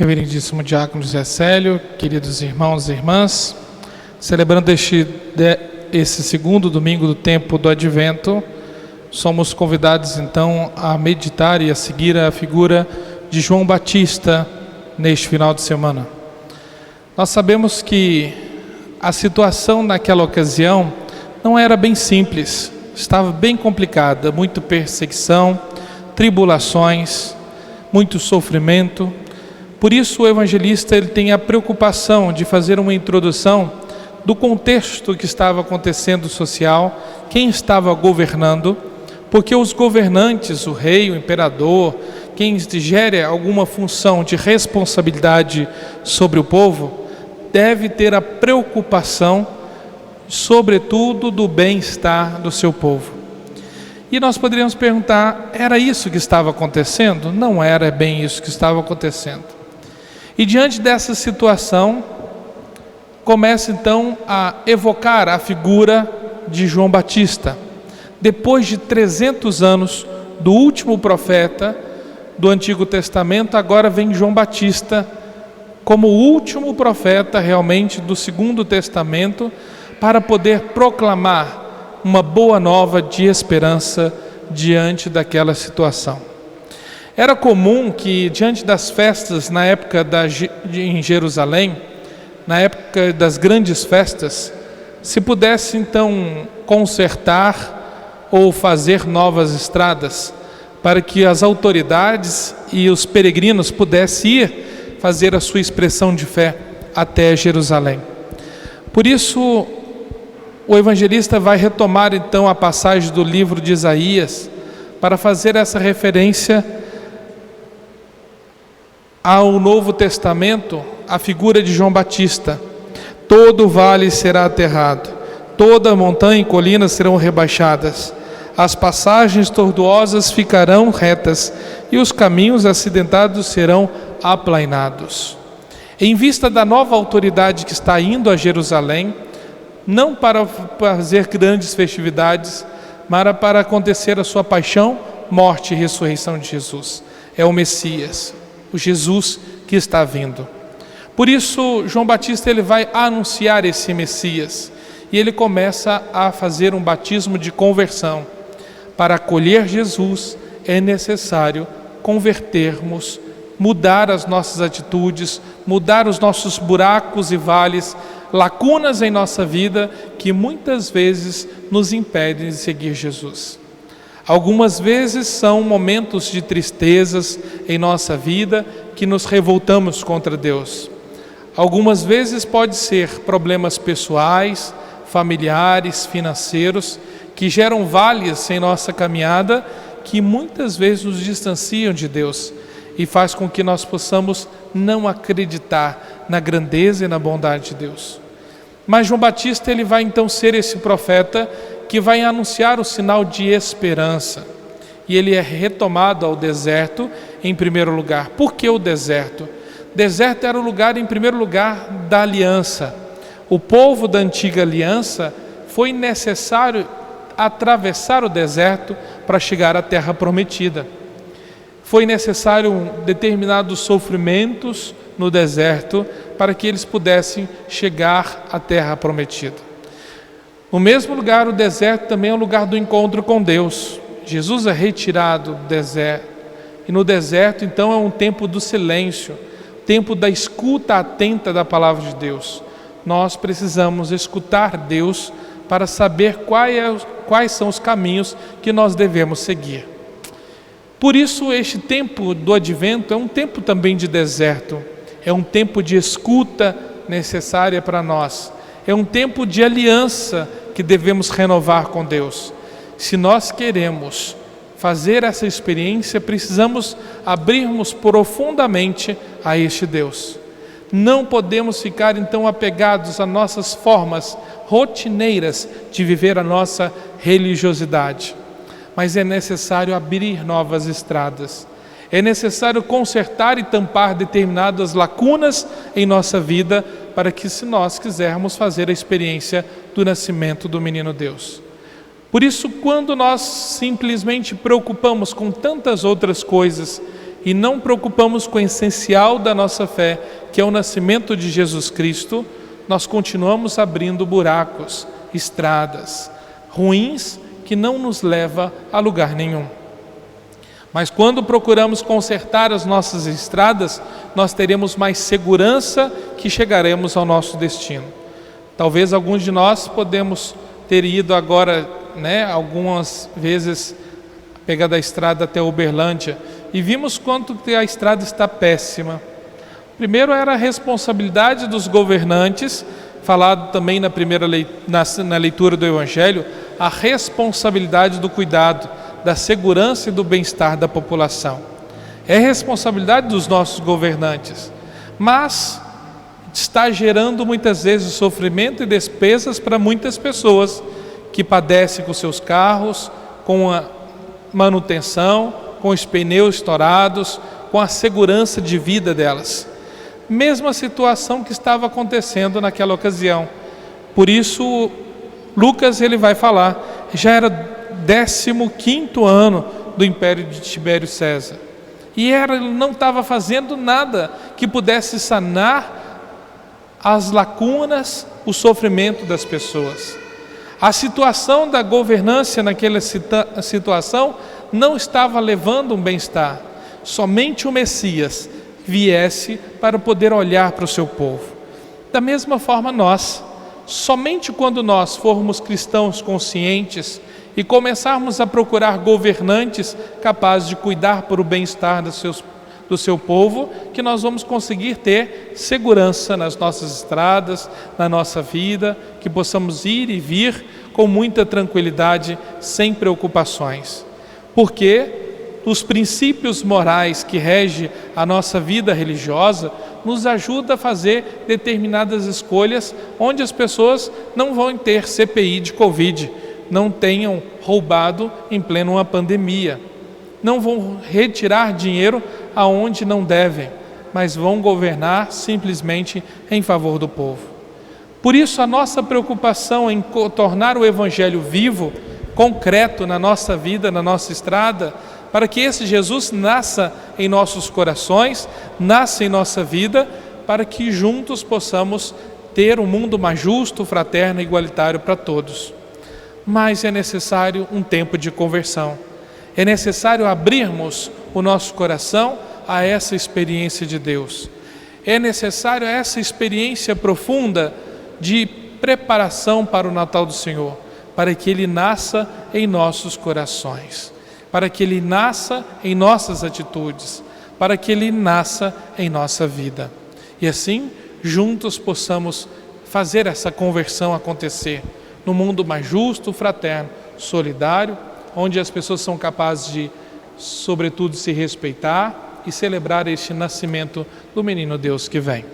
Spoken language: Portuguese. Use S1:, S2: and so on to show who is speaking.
S1: Reverendíssimo Diácono José Célio, queridos irmãos e irmãs, celebrando esse segundo domingo do tempo do Advento, somos convidados então a meditar e a seguir a figura de João Batista neste final de semana. Nós sabemos que a situação naquela ocasião não era bem simples, estava bem complicada, muita perseguição, tribulações, muito sofrimento. Por isso o evangelista ele tem a preocupação de fazer uma introdução do contexto que estava acontecendo social, quem estava governando, porque os governantes, o rei, o imperador, quem gere alguma função de responsabilidade sobre o povo, deve ter a preocupação, sobretudo, do bem-estar do seu povo. E nós poderíamos perguntar, era isso que estava acontecendo? Não era bem isso que estava acontecendo. E diante dessa situação, começa então a evocar a figura de João Batista. Depois de 300 anos do último profeta do Antigo Testamento, agora vem João Batista como o último profeta realmente do Segundo Testamento, para poder proclamar uma boa nova de esperança diante daquela situação. Era comum que diante das festas na época em Jerusalém, na época das grandes festas, se pudesse então consertar ou fazer novas estradas, para que as autoridades e os peregrinos pudessem ir fazer a sua expressão de fé até Jerusalém. Por isso, o evangelista vai retomar então a passagem do livro de Isaías para fazer essa referência ao Novo Testamento, a figura de João Batista. Todo vale será aterrado, toda montanha e colina serão rebaixadas, as passagens tortuosas ficarão retas e os caminhos acidentados serão aplainados. Em vista da nova autoridade que está indo a Jerusalém, não para fazer grandes festividades, mas para acontecer a sua paixão, morte e ressurreição de Jesus. É o Messias, o Jesus que está vindo. Por isso, João Batista ele vai anunciar esse Messias e ele começa a fazer um batismo de conversão. Para acolher Jesus é necessário convertermos, mudar as nossas atitudes, mudar os nossos buracos e vales, lacunas em nossa vida que muitas vezes nos impedem de seguir Jesus. Algumas vezes são momentos de tristezas em nossa vida que nos revoltamos contra Deus. Algumas vezes pode ser problemas pessoais, familiares, financeiros, que geram vales em nossa caminhada, que muitas vezes nos distanciam de Deus e faz com que nós possamos não acreditar na grandeza e na bondade de Deus. Mas João Batista ele vai então ser esse profeta que vai anunciar o sinal de esperança. E ele é retomado ao deserto em primeiro lugar. Por que o deserto? Deserto era o lugar, em primeiro lugar, da aliança. O povo da antiga aliança foi necessário atravessar o deserto para chegar à terra prometida. Foi necessário determinados sofrimentos no deserto para que eles pudessem chegar à terra prometida. No mesmo lugar, o deserto também é o lugar do encontro com Deus. Jesus é retirado do deserto. E no deserto, então, é um tempo do silêncio, tempo da escuta atenta da palavra de Deus. Nós precisamos escutar Deus para saber quais são os caminhos que nós devemos seguir. Por isso, este tempo do Advento é um tempo também de deserto. É um tempo de escuta necessária para nós. É um tempo de aliança que devemos renovar com Deus. Se nós queremos fazer essa experiência, precisamos abrirmos profundamente a este Deus. Não podemos ficar então apegados a nossas formas rotineiras de viver a nossa religiosidade. Mas é necessário abrir novas estradas. É necessário consertar e tampar determinadas lacunas em nossa vida para que, se nós quisermos fazer a experiência do nascimento do menino Deus. Por isso, quando nós simplesmente preocupamos com tantas outras coisas e não preocupamos com o essencial da nossa fé, que é o nascimento de Jesus Cristo, nós continuamos abrindo buracos, estradas ruins que não nos leva a lugar nenhum. Mas quando procuramos consertar as nossas estradas, nós teremos mais segurança que chegaremos ao nosso destino. Talvez alguns de nós podemos ter ido agora, algumas vezes pegar da estrada até Uberlândia e vimos quanto que a estrada está péssima. Primeiro era a responsabilidade dos governantes, falado também na leitura do Evangelho, a responsabilidade do cuidado, da segurança e do bem-estar da população. É responsabilidade dos nossos governantes, mas está gerando muitas vezes sofrimento e despesas para muitas pessoas que padecem com seus carros, com a manutenção, com os pneus estourados, com a segurança de vida delas. Mesma situação que estava acontecendo naquela ocasião. Por isso, Lucas ele vai falar, já era 15º ano do Império de Tibério César. E ele não estava fazendo nada que pudesse sanar as lacunas, o sofrimento das pessoas. A situação da governância naquela situação não estava levando um bem-estar. Somente o Messias viesse para poder olhar para o seu povo. Da mesma forma nós, somente quando nós formos cristãos conscientes e começarmos a procurar governantes capazes de cuidar por o bem-estar do seu povo, que nós vamos conseguir ter segurança nas nossas estradas, na nossa vida, que possamos ir e vir com muita tranquilidade, sem preocupações. Porque os princípios morais que regem a nossa vida religiosa nos ajuda a fazer determinadas escolhas onde as pessoas não vão ter CPI de Covid, não tenham roubado em plena uma pandemia, não vão retirar dinheiro aonde não devem, mas vão governar simplesmente em favor do povo. Por isso a nossa preocupação em tornar o Evangelho vivo, concreto na nossa vida, na nossa estrada, para que esse Jesus nasça em nossos corações, nasça em nossa vida, para que juntos possamos ter um mundo mais justo, fraterno e igualitário para todos. Mas é necessário um tempo de conversão. É necessário abrirmos o nosso coração a essa experiência de Deus. É necessário essa experiência profunda de preparação para o Natal do Senhor, para que Ele nasça em nossos corações, para que Ele nasça em nossas atitudes, para que Ele nasça em nossa vida. E assim, juntos possamos fazer essa conversão acontecer no mundo mais justo, fraterno, solidário, onde as pessoas são capazes de, sobretudo, se respeitar e celebrar este nascimento do menino Deus que vem.